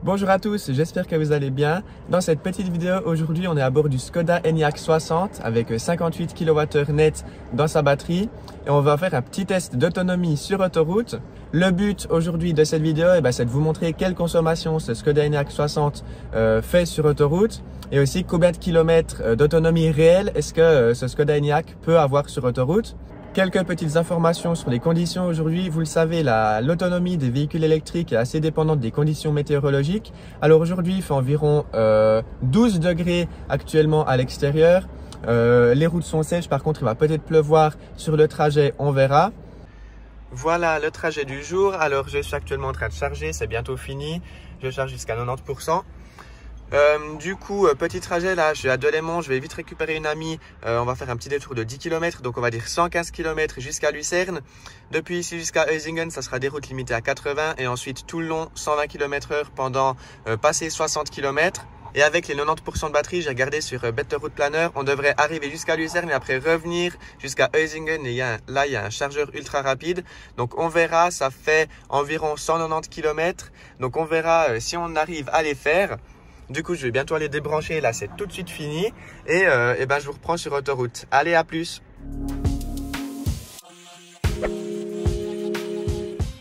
Bonjour à tous, j'espère que vous allez bien. Dans cette petite vidéo, aujourd'hui, on est à bord du Skoda Enyaq 60 avec 58 kWh net dans sa batterie et on va faire un petit test d'autonomie sur autoroute. Le but aujourd'hui de cette vidéo, c'est de vous montrer quelle consommation ce Skoda Enyaq 60 fait sur autoroute et aussi combien de kilomètres d'autonomie réelle est-ce que ce Skoda Enyaq peut avoir sur autoroute. Quelques petites informations sur les conditions aujourd'hui. Vous le savez, l'autonomie des véhicules électriques est assez dépendante des conditions météorologiques. Alors aujourd'hui, il fait environ 12 degrés actuellement à l'extérieur. Les routes sont sèches, par contre, il va peut-être pleuvoir sur le trajet, on verra. Voilà le trajet du jour. Alors, je suis actuellement en train de charger, c'est bientôt fini. Je charge jusqu'à 90%. Du coup, petit trajet là, je suis à Delémont, je vais vite récupérer une amie, on va faire un petit détour de 10 km, donc on va dire 115 km jusqu'à Lucerne. Depuis ici jusqu'à Huizingen, ça sera des routes limitées à 80 et ensuite tout le long 120 km/h pendant passer 60 km. Et avec les 90% de batterie, j'ai regardé sur Better Route Planner, on devrait arriver jusqu'à Lucerne et après revenir jusqu'à Huizingen. Et là, il y a un chargeur ultra rapide. Donc on verra, ça fait environ 190 km. Donc on verra si on arrive à les faire. Du coup, je vais bientôt aller débrancher. Là, c'est tout de suite fini. Et je vous reprends sur autoroute. Allez, à plus.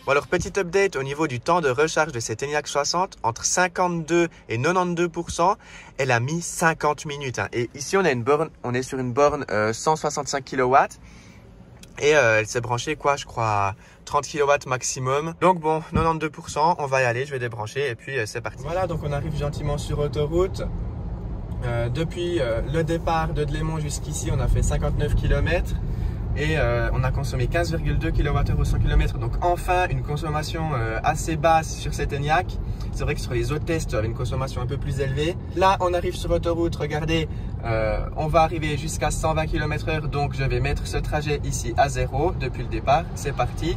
Bon alors, petit update au niveau du temps de recharge de cette Enyaq 60. Entre 52 et 92%, elle a mis 50 minutes. Et ici, on a une borne, on est sur une borne 165 kW. Et elle s'est branchée, je crois, à 30 kW maximum. Donc bon, 92%, on va y aller, je vais débrancher et puis c'est parti. Voilà, donc on arrive gentiment sur autoroute. Depuis le départ de Delémont jusqu'ici, on a fait 59 km. Et on a consommé 15,2 kWh au 100 km. Donc enfin, une consommation assez basse sur cette Enyaq. C'est vrai que sur les autres tests, il y avait une consommation un peu plus élevée. Là, on arrive sur autoroute, regardez, on va arriver jusqu'à 120 km/h. Donc je vais mettre ce trajet ici à 0 depuis le départ. C'est parti.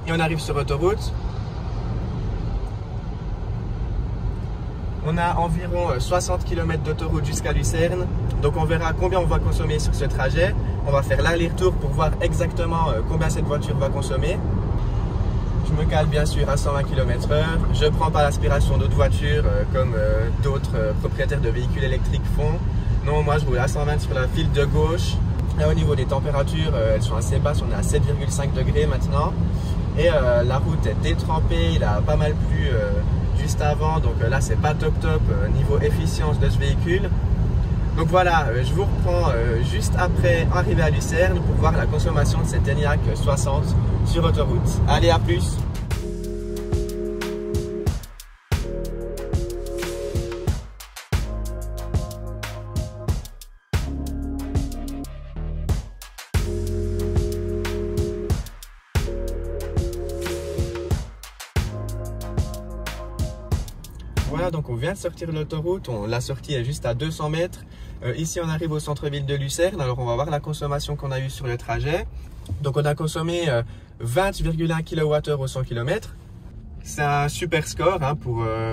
Et on arrive sur autoroute. On a environ 60 km d'autoroute jusqu'à Lucerne. Donc on verra combien on va consommer sur ce trajet. On va faire l'aller-retour pour voir exactement combien cette voiture va consommer. Je me cale bien sûr à 120 km/h. Je ne prends pas l'aspiration d'autres voitures comme d'autres propriétaires de véhicules électriques font. Non, moi je roule à 120 sur la file de gauche. Là, au niveau des températures, elles sont assez basses. On est à 7,5 degrés maintenant. Et la route est détrempée. Il a pas mal plu juste avant. Donc là, c'est pas top niveau efficience de ce véhicule. Donc voilà, je vous reprends juste après arriver à Lucerne pour voir la consommation de cette Enyaq 60 sur autoroute. Allez, à plus! Voilà, donc on vient de sortir de l'autoroute, la sortie est juste à 200 mètres. Ici, on arrive au centre-ville de Lucerne. Alors, on va voir la consommation qu'on a eue sur le trajet. Donc, on a consommé 20,1 kWh au 100 km. C'est un super score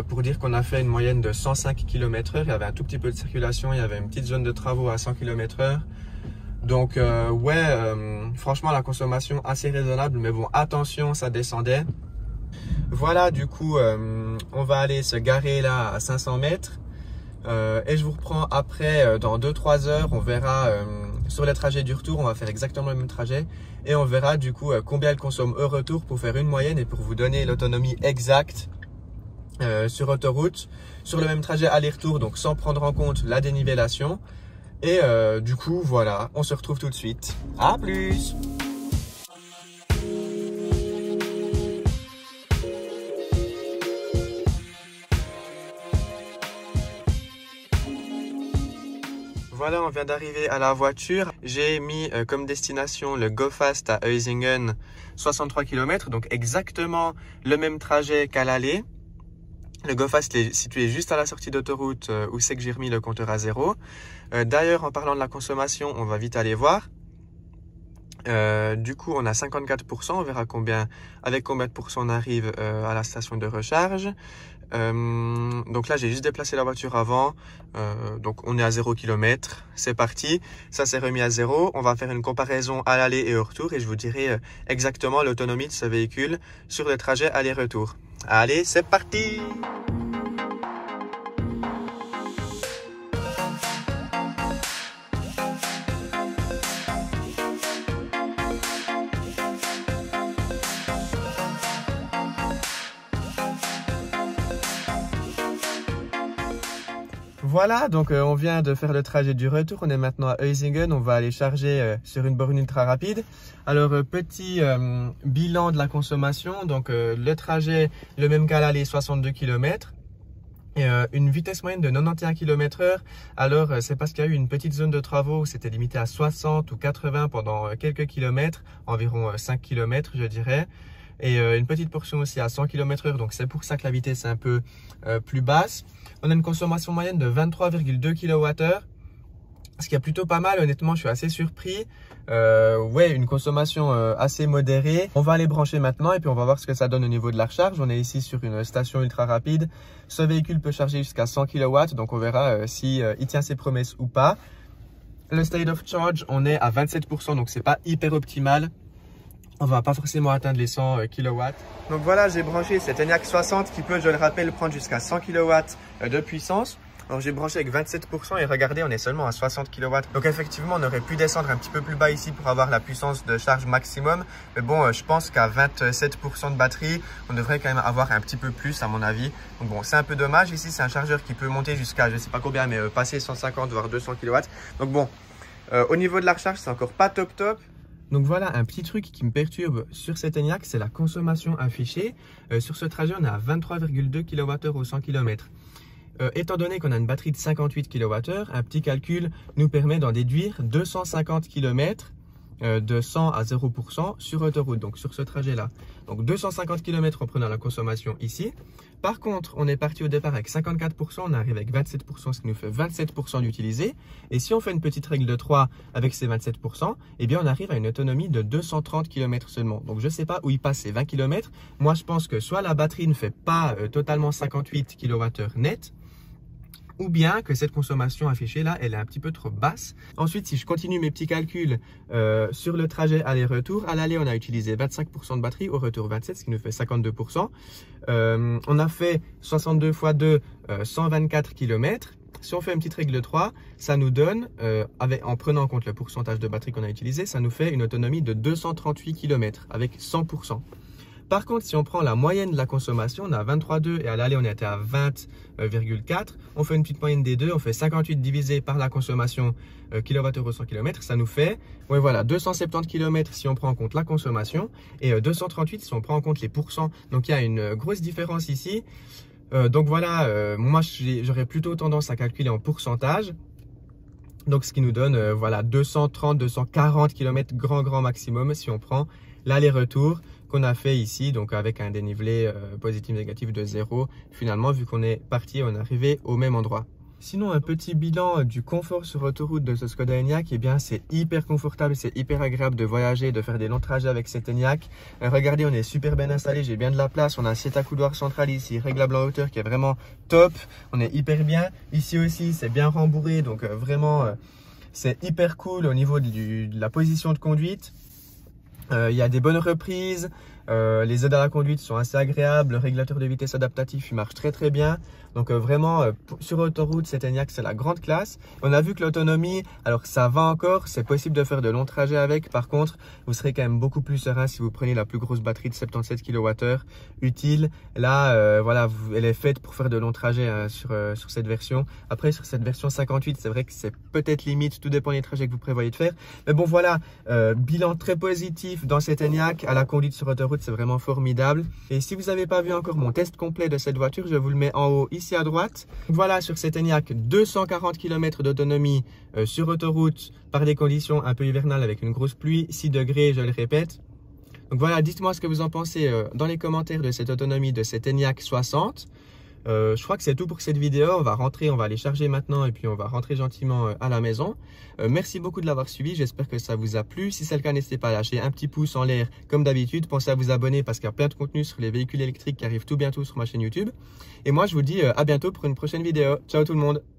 pour dire qu'on a fait une moyenne de 105 km/h. Il y avait un tout petit peu de circulation, il y avait une petite zone de travaux à 100 km/h. Donc, franchement, la consommation assez raisonnable. Mais bon, attention, ça descendait. Voilà, du coup, on va aller se garer là à 500 mètres et je vous reprends après dans 2-3 heures. On verra sur le trajet du retour, on va faire exactement le même trajet et on verra du coup combien elle consomme au retour pour faire une moyenne et pour vous donner l'autonomie exacte sur autoroute. Sur le même trajet aller-retour, donc sans prendre en compte la dénivellation. Et du coup, voilà, on se retrouve tout de suite. À plus! Voilà, on vient d'arriver à la voiture. J'ai mis comme destination le Go Fast à Huizingen, 63 km, donc exactement le même trajet qu'à l'aller. Le Go Fast est situé juste à la sortie d'autoroute où c'est que j'ai remis le compteur à 0. D'ailleurs, en parlant de la consommation, on va vite aller voir. Du coup, on a 54%. On verra avec combien de pourcents on arrive à la station de recharge. Donc là, j'ai juste déplacé la voiture avant. Donc on est à 0 km. C'est parti. Ça s'est remis à 0. On va faire une comparaison à l'aller et au retour. Et je vous dirai exactement l'autonomie de ce véhicule sur le trajet aller-retour. Allez, c'est parti! Voilà, donc on vient de faire le trajet du retour. On est maintenant à Huizingen. On va aller charger sur une borne ultra rapide. Alors, petit bilan de la consommation. Donc, le trajet, le même qu'à l'aller, 62 km. Et une vitesse moyenne de 91 km/h. Alors, c'est parce qu'il y a eu une petite zone de travaux. C'était limité à 60 ou 80 pendant quelques kilomètres, environ 5 km, je dirais. Et une petite portion aussi à 100 km/h. Donc, c'est pour ça que la vitesse est un peu plus basse. On a une consommation moyenne de 23,2 kWh, ce qui est plutôt pas mal. Honnêtement, je suis assez surpris. Ouais, une consommation assez modérée. On va aller brancher maintenant et puis on va voir ce que ça donne au niveau de la recharge. On est ici sur une station ultra rapide. Ce véhicule peut charger jusqu'à 100 kW, donc on verra si il tient ses promesses ou pas. Le state of charge, on est à 27%, donc c'est pas hyper optimal. On va pas forcément atteindre les 100 kW. Donc voilà, j'ai branché cet Enyaq 60 qui peut, je le rappelle, prendre jusqu'à 100 kW de puissance. Alors j'ai branché avec 27% et regardez, on est seulement à 60 kW. Donc effectivement, on aurait pu descendre un petit peu plus bas ici pour avoir la puissance de charge maximum. Mais bon, je pense qu'à 27% de batterie, on devrait quand même avoir un petit peu plus à mon avis. Donc bon, c'est un peu dommage. Ici, c'est un chargeur qui peut monter jusqu'à, je sais pas combien, mais passer 150 voire 200 kW. Donc bon, au niveau de la recharge, c'est encore pas top top. Donc voilà, un petit truc qui me perturbe sur cet Enyaq, c'est la consommation affichée. Sur ce trajet, on est à 23,2 kWh au 100 km. Étant donné qu'on a une batterie de 58 kWh, un petit calcul nous permet d'en déduire 250 km de 100 à 0% sur autoroute, donc sur ce trajet-là. Donc 250 km en prenant la consommation ici. Par contre, on est parti au départ avec 54%, on arrive avec 27%, ce qui nous fait 27% d'utilisé. Et si on fait une petite règle de 3 avec ces 27%, eh bien on arrive à une autonomie de 230 km seulement. Donc je ne sais pas où il passe ces 20 km. Moi, je pense que soit la batterie ne fait pas totalement 58 kWh net, ou bien que cette consommation affichée là, elle est un petit peu trop basse. Ensuite, si je continue mes petits calculs sur le trajet aller-retour, à l'aller, on a utilisé 25% de batterie, au retour 27%, ce qui nous fait 52%. On a fait 62 x 2, 124 km. Si on fait une petite règle de 3, ça nous donne, en prenant en compte le pourcentage de batterie qu'on a utilisé, ça nous fait une autonomie de 238 km avec 100%. Par contre, si on prend la moyenne de la consommation, on a 23,2 et à l'aller, on était à 20,4. On fait une petite moyenne des deux, on fait 58 divisé par la consommation kWh au 100 km. Ça nous fait, ouais, voilà, 270 km si on prend en compte la consommation et 238 si on prend en compte les pourcents. Donc, il y a une grosse différence ici. Donc, voilà, moi, j'aurais plutôt tendance à calculer en pourcentage. Donc, ce qui nous donne, voilà, 230, 240 km grand maximum si on prend l'aller-retour qu'on a fait ici, donc avec un dénivelé positif-négatif de 0. Finalement, vu qu'on est parti, on est arrivé au même endroit. Sinon, un petit bilan du confort sur autoroute de ce Skoda Enyaq, eh bien, c'est hyper confortable, c'est hyper agréable de voyager, de faire des longs trajets avec cet Enyaq. Regardez, on est super bien installé, j'ai bien de la place, on a un siège à couloir central ici, réglable en hauteur qui est vraiment top, on est hyper bien. Ici aussi, c'est bien rembourré, donc vraiment, c'est hyper cool au niveau de la position de conduite. Il y a des bonnes reprises, les aides à la conduite sont assez agréables, le régulateur de vitesse adaptatif il marche très bien. Donc vraiment sur autoroute, cet Enyaq c'est la grande classe. On a vu que l'autonomie, alors ça va encore, c'est possible de faire de longs trajets avec. Par contre, vous serez quand même beaucoup plus serein si vous prenez la plus grosse batterie de 77 kWh utile. Là, voilà, elle est faite pour faire de longs trajets sur cette version. Après, sur cette version 58, c'est vrai que c'est peut-être limite, tout dépend des trajets que vous prévoyez de faire. Mais bon, voilà, bilan très positif dans cet Enyaq. À la conduite sur autoroute, c'est vraiment formidable. Et si vous n'avez pas vu encore mon test complet de cette voiture, je vous le mets en haut ici à droite. Voilà, sur cet Enyaq, 240 km d'autonomie sur autoroute par des conditions un peu hivernales avec une grosse pluie, 6 degrés, je le répète. Donc voilà, dites-moi ce que vous en pensez dans les commentaires de cette autonomie de cet Enyaq 60. Je crois que c'est tout pour cette vidéo. On va rentrer, on va aller charger maintenant et puis on va rentrer gentiment à la maison. Merci beaucoup de l'avoir suivi. J'espère que ça vous a plu. Si c'est le cas, n'hésitez pas à lâcher un petit pouce en l'air comme d'habitude. Pensez à vous abonner parce qu'il y a plein de contenu sur les véhicules électriques qui arrivent tout bientôt sur ma chaîne YouTube. Et moi, je vous dis à bientôt pour une prochaine vidéo. Ciao tout le monde!